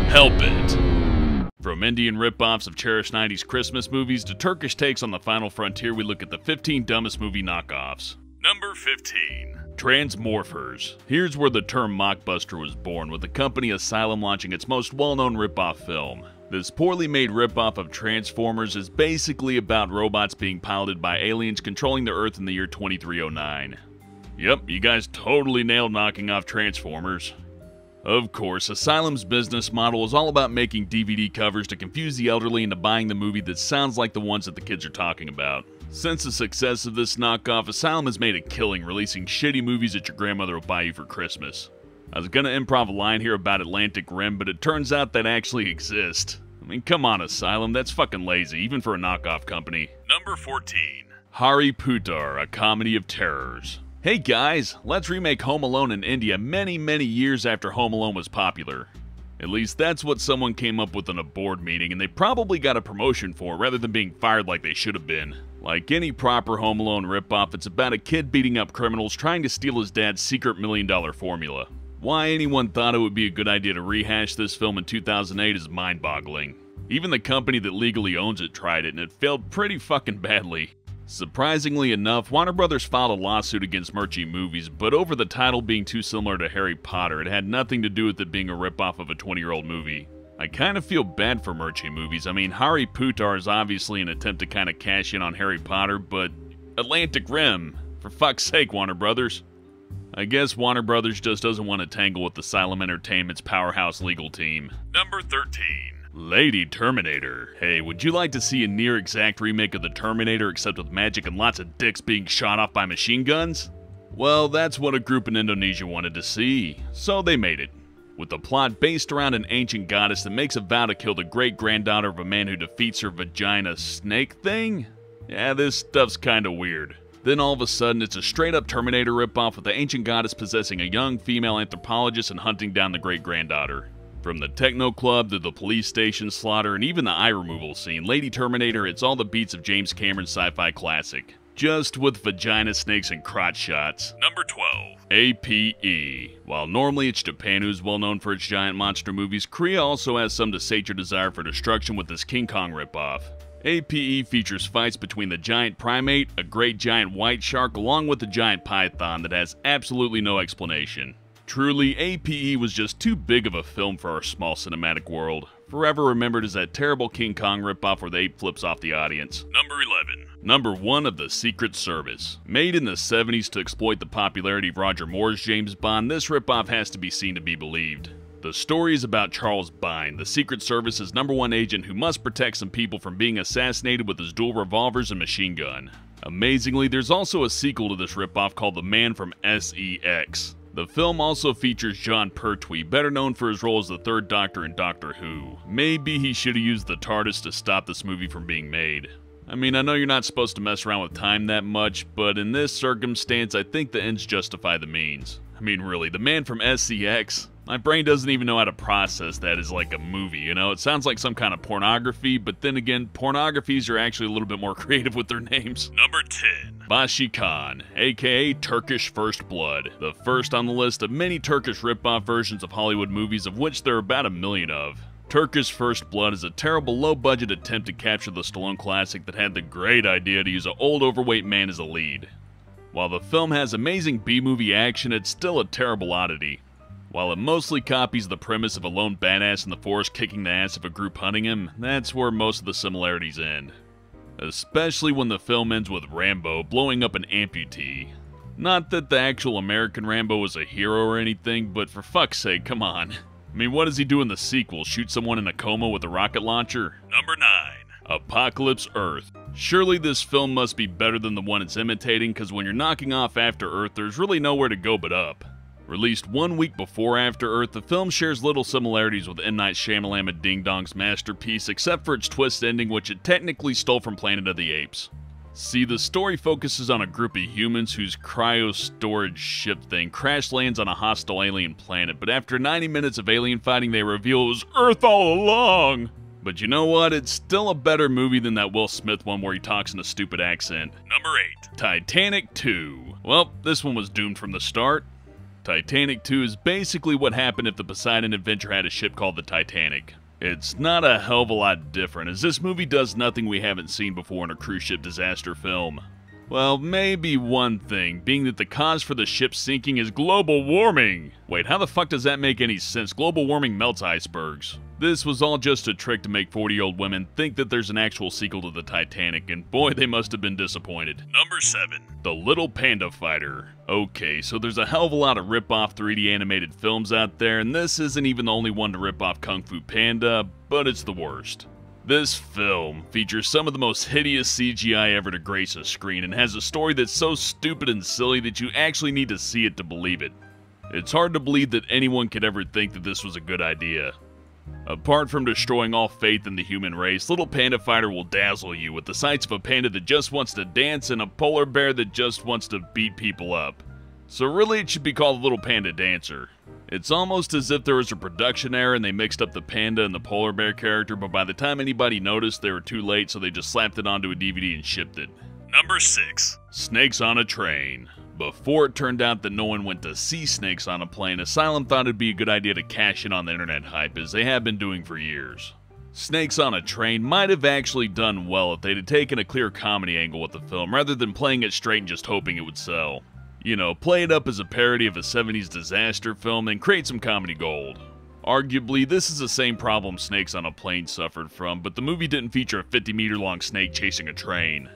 Help It! From Indian ripoffs of cherished 90s Christmas movies to Turkish takes on the final frontier, we look at the 15 dumbest movie knockoffs. Number 15. Transmorphers. Here's where the term mockbuster was born, with the company Asylum launching its most well-known ripoff film. This poorly made ripoff of Transformers is basically about robots being piloted by aliens controlling the Earth in the year 2309. Yep, you guys totally nailed knocking off Transformers. Of course, Asylum's business model is all about making DVD covers to confuse the elderly into buying the movie that sounds like the ones that the kids are talking about. Since the success of this knockoff, Asylum has made a killing releasing shitty movies that your grandmother will buy you for Christmas. I was gonna improv a line here about Atlantic Rim, but it turns out that actually exists. I mean, come on, Asylum, that's fucking lazy, even for a knockoff company. Number 14. Hari Putar, a comedy of terrors. Hey guys, let's remake Home Alone in India many years after Home Alone was popular. At least that's what someone came up with in a board meeting, and they probably got a promotion for rather than being fired like they should have been. Like any proper Home Alone ripoff, it's about a kid beating up criminals trying to steal his dad's secret $1 million formula. Why anyone thought it would be a good idea to rehash this film in 2008 is mind-boggling. Even the company that legally owns it tried it, and it failed pretty fucking badly. Surprisingly enough, Warner Brothers filed a lawsuit against Murchie Movies, but over the title being too similar to Harry Potter, it had nothing to do with it being a ripoff of a 20-year-old movie. I kinda feel bad for Murchie Movies. I mean, Hari Putar is obviously an attempt to kinda cash in on Harry Potter, but Atlantic Rim, for fuck's sake, Warner Brothers. I guess Warner Brothers just doesn't want to tangle with Asylum Entertainment's powerhouse legal team. Number 13. Lady Terminator. Hey, would you like to see a near-exact remake of the Terminator except with magic and lots of dicks being shot off by machine guns? Well, that's what a group in Indonesia wanted to see, so they made it. With a plot based around an ancient goddess that makes a vow to kill the great-granddaughter of a man who defeats her vagina snake thing? Yeah, this stuff's kinda weird. Then all of a sudden, it's a straight-up Terminator ripoff with the ancient goddess possessing a young female anthropologist and hunting down the great-granddaughter. From the techno club to the police station slaughter and even the eye removal scene, Lady Terminator hits all the beats of James Cameron's sci-fi classic. Just with vagina snakes and crotch shots. Number 12. APE. While normally it's Japan who's well known for its giant monster movies, Korea also has some to sate your desire for destruction with this King Kong ripoff. APE features fights between the giant primate, a great giant white shark, along with the giant python that has absolutely no explanation. Truly, APE was just too big of a film for our small cinematic world. Forever remembered as that terrible King Kong ripoff where the ape flips off the audience. Number 11. Number 1 of the Secret Service. Made in the 70s to exploit the popularity of Roger Moore's James Bond, this ripoff has to be seen to be believed. The story is about Charles Bine, the Secret Service's #1 agent who must protect some people from being assassinated with his dual revolvers and machine gun. Amazingly, there's also a sequel to this ripoff called The Man from SEX. The film also features Jon Pertwee, better known for his role as the Third Doctor in Doctor Who. Maybe he should have used the TARDIS to stop this movie from being made. I mean, I know you're not supposed to mess around with time that much, but in this circumstance, I think the ends justify the means. I mean, really, The Man from SEX? My brain doesn't even know how to process that as like a movie, you know? It sounds like some kind of pornography, but then again, pornographies are actually a little bit more creative with their names. Number 10. Bashi Khan, aka Turkish First Blood. The first on the list of many Turkish ripoff versions of Hollywood movies, of which there are about 1 million of. Turkish First Blood is a terrible low-budget attempt to capture the Stallone classic that had the great idea to use an old overweight man as a lead. While the film has amazing B-movie action, it's still a terrible oddity. While it mostly copies the premise of a lone badass in the forest kicking the ass of a group hunting him, that's where most of the similarities end. Especially when the film ends with Rambo blowing up an amputee. Not that the actual American Rambo was a hero or anything, but for fuck's sake, come on. I mean, what does he do in the sequel? Shoot someone in a coma with a rocket launcher? Number 9. Apocalypse Earth. Surely this film must be better than the one it's imitating, because when you're knocking off After Earth, there's really nowhere to go but up. Released 1 week before After Earth, the film shares little similarities with M. Night Shyamalan and Ding Dong's masterpiece, except for its twist ending, which it technically stole from Planet of the Apes. See, the story focuses on a group of humans whose cryo-storage ship thing crash lands on a hostile alien planet, but after 90 minutes of alien fighting, they reveal it was Earth all along! But you know what? It's still a better movie than that Will Smith one where he talks in a stupid accent. Number 8. Titanic 2. Well, this one was doomed from the start. Titanic 2 is basically what happened if the Poseidon Adventure had a ship called the Titanic. It's not a hell of a lot different, as this movie does nothing we haven't seen before in a cruise ship disaster film. Well, maybe one thing, being that the cause for the ship sinking is global warming. Wait, how the fuck does that make any sense? Global warming melts icebergs. This was all just a trick to make 40-year-old women think that there's an actual sequel to the Titanic, and boy, they must have been disappointed. Number 7. The Little Panda Fighter. Okay, so there's a hell of a lot of rip-off 3D animated films out there, and this isn't even the only one to rip off Kung Fu Panda, but it's the worst. This film features some of the most hideous CGI ever to grace a screen and has a story that's so stupid and silly that you actually need to see it to believe it. It's hard to believe that anyone could ever think that this was a good idea. Apart from destroying all faith in the human race, Little Panda Fighter will dazzle you with the sights of a panda that just wants to dance and a polar bear that just wants to beat people up. So really it should be called Little Panda Dancer. It's almost as if there was a production error and they mixed up the panda and the polar bear character, but by the time anybody noticed, they were too late, so they just slapped it onto a DVD and shipped it. Number 6. Snakes on a Train. Before it turned out that no one went to see snakes on a plane, Asylum thought it'd be a good idea to cash in on the internet hype, as they have been doing for years. Snakes on a Train might have actually done well if they'd have taken a clear comedy angle with the film, rather than playing it straight and just hoping it would sell. You know, play it up as a parody of a 70s disaster film and create some comedy gold. Arguably, this is the same problem Snakes on a Plane suffered from, but the movie didn't feature a 50-meter long snake chasing a train.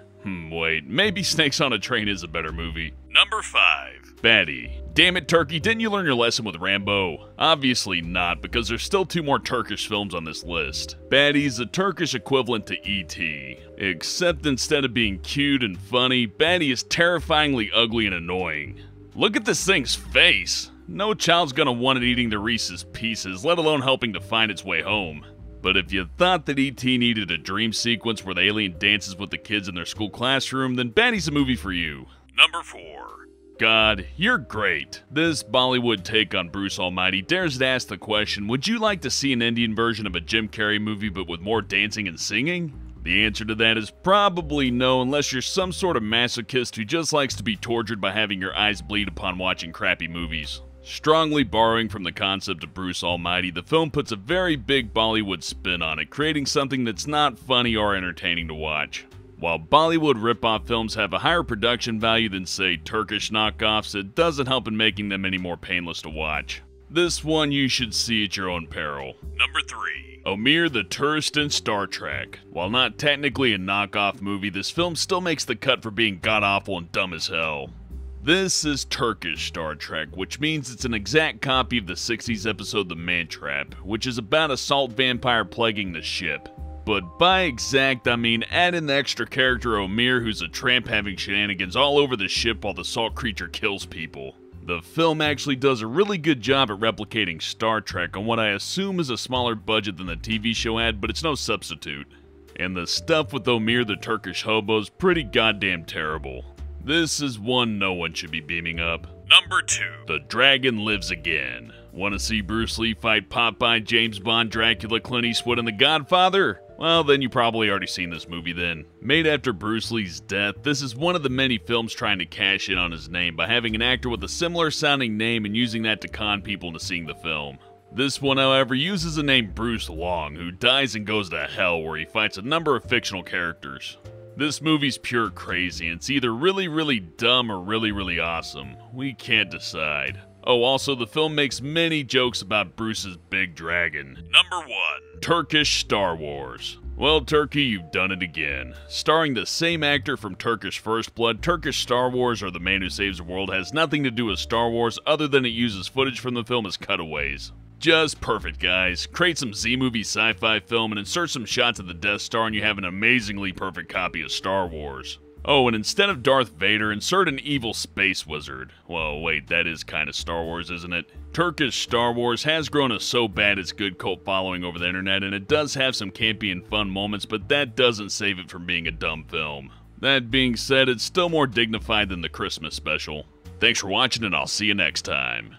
Wait, maybe Snakes on a Train is a better movie. Number 5. Batty. Damn it, Turkey, didn't you learn your lesson with Rambo? Obviously not, because there's still 2 more Turkish films on this list. Batty's the Turkish equivalent to E.T. Except instead of being cute and funny, Batty is terrifyingly ugly and annoying. Look at this thing's face! No child's gonna want it eating the Reese's Pieces, let alone helping to find its way home. But if you thought that E.T. needed a dream sequence where the alien dances with the kids in their school classroom, then Batty's a movie for you. Number 4. God, you're great. This Bollywood take on Bruce Almighty dares to ask the question, would you like to see an Indian version of a Jim Carrey movie but with more dancing and singing? The answer to that is probably no, unless you're some sort of masochist who just likes to be tortured by having your eyes bleed upon watching crappy movies. Strongly borrowing from the concept of Bruce Almighty, the film puts a very big Bollywood spin on it, creating something that's not funny or entertaining to watch. While Bollywood ripoff films have a higher production value than, say, Turkish knockoffs, it doesn't help in making them any more painless to watch. This one you should see at your own peril. Number 3. Omir the Tourist in Star Trek. While not technically a knockoff movie, this film still makes the cut for being god-awful and dumb as hell. This is Turkish Star Trek, which means it's an exact copy of the 60s episode The Man Trap, which is about a salt vampire plaguing the ship. But by exact, I mean add in the extra character Omir, who's a tramp having shenanigans all over the ship while the salt creature kills people. The film actually does a really good job at replicating Star Trek on what I assume is a smaller budget than the TV show had, but it's no substitute. And the stuff with Omir the Turkish hobo is pretty goddamn terrible. This is one no one should be beaming up. Number 2. The Dragon Lives Again. Want to see Bruce Lee fight Popeye, James Bond, Dracula, Clint Eastwood, and The Godfather? Well, then you probably already seen this movie then. Made after Bruce Lee's death, this is one of the many films trying to cash in on his name by having an actor with a similar sounding name and using that to con people into seeing the film. This one, however, uses the name Bruce Long, who dies and goes to hell where he fights a number of fictional characters. This movie's pure crazy, and it's either really, really dumb or really, really awesome. We can't decide. Oh, also, the film makes many jokes about Bruce's big dragon. Number 1. Turkish Star Wars. Well, Turkey, you've done it again. Starring the same actor from Turkish First Blood, Turkish Star Wars, or The Man Who Saves the World, has nothing to do with Star Wars other than it uses footage from the film as cutaways. Just perfect, guys. Create some Z-movie sci-fi film and insert some shots of the Death Star and you have an amazingly perfect copy of Star Wars. Oh, and instead of Darth Vader, insert an evil space wizard. Well, wait, that is kind of Star Wars, isn't it? Turkish Star Wars has grown a so bad it's good cult following over the internet, and it does have some campy and fun moments, but that doesn't save it from being a dumb film. That being said, it's still more dignified than the Christmas special. Thanks for watching, and I'll see you next time.